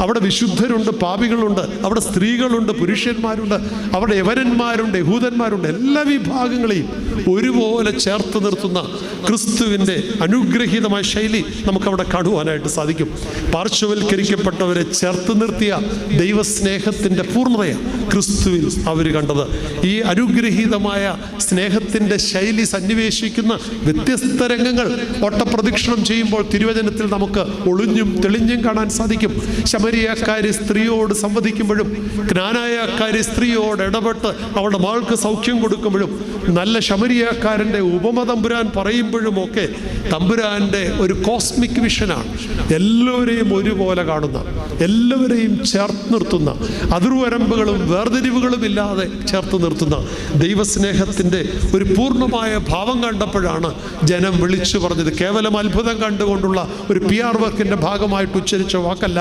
അവിടെ വിശുദ്ധരുണ്ട്, പാപികളുണ്ട്, അവിടെ സ്ത്രീകളുണ്ട്, പുരുഷന്മാരുണ്ട്, അവിടെ യവനന്മാരുണ്ട്, യഹൂദന്മാരുണ്ട്. എല്ലാ വിഭാഗങ്ങളെയും ഒരുപോലെ ചേർത്ത് നിർത്തുന്ന ക്രിസ്തുവിൻ്റെ അനുഗ്രഹീതമായ ശൈലി നമുക്കവിടെ കാണുവാനായിട്ട് സാധിക്കും. പാർശ്വവൽക്കരിക്കപ്പെട്ടവരെ ചേർത്ത് നിർത്തിയ ദൈവസ്നേഹത്തിൻ്റെ പൂർണ്ണതയാണ് ക്രിസ്തുവിൽ അവർ കണ്ടത്. ഈ അനുഗ്രഹീതമായ സ്നേഹത്തിൻ്റെ ശൈലി സന്നിവേശിക്കുന്ന വ്യത്യസ്ത രംഗങ്ങൾ ഓട്ടപ്രദക്ഷിണം ചെയ്യുമ്പോൾ തിരുവചനത്തിൽ നമുക്ക് ഒളിഞ്ഞും തെളിഞ്ഞും കാണാൻ സാധിക്കും. ശമരിയക്കാരി സ്ത്രീയോട് സംവദിക്കുമ്പോഴും, ജ്ഞാനായക്കാരി സ്ത്രീയോട് ഇടപെട്ട് അവളുടെ മകൾക്ക് സൗഖ്യം കൊടുക്കുമ്പോഴും, നല്ല ശമരിയക്കാരൻ്റെ ഉപമ തമ്പുരാൻ പറയുമ്പോഴുമൊക്കെ തമ്പുരാൻ്റെ ഒരു കോസ്മിക് വിഷനാണ്. എല്ലാവരെയും ഒരുപോലെ കാണുന്ന, എല്ലാവരെയും ചേർത്ത് നിർത്തുന്ന, അതിർവരമ്പുകളും വേർതിരിവുകളും ഇല്ലാതെ ചേർത്ത് നിർത്തുന്ന ദൈവസ്നേഹത്തിൻ്റെ ഒരു പൂർണ്ണമായ ഭാവം കണ്ടപ്പോഴാണ് ജനം വിളിച്ചു പറഞ്ഞത്. കേവലം അത്ഭുതം കണ്ടുകൊണ്ടുള്ള ഒരു PR വർക്കിൻ്റെ ഭാഗമായിട്ട് ഉച്ചരിച്ച വാക്കല്ല.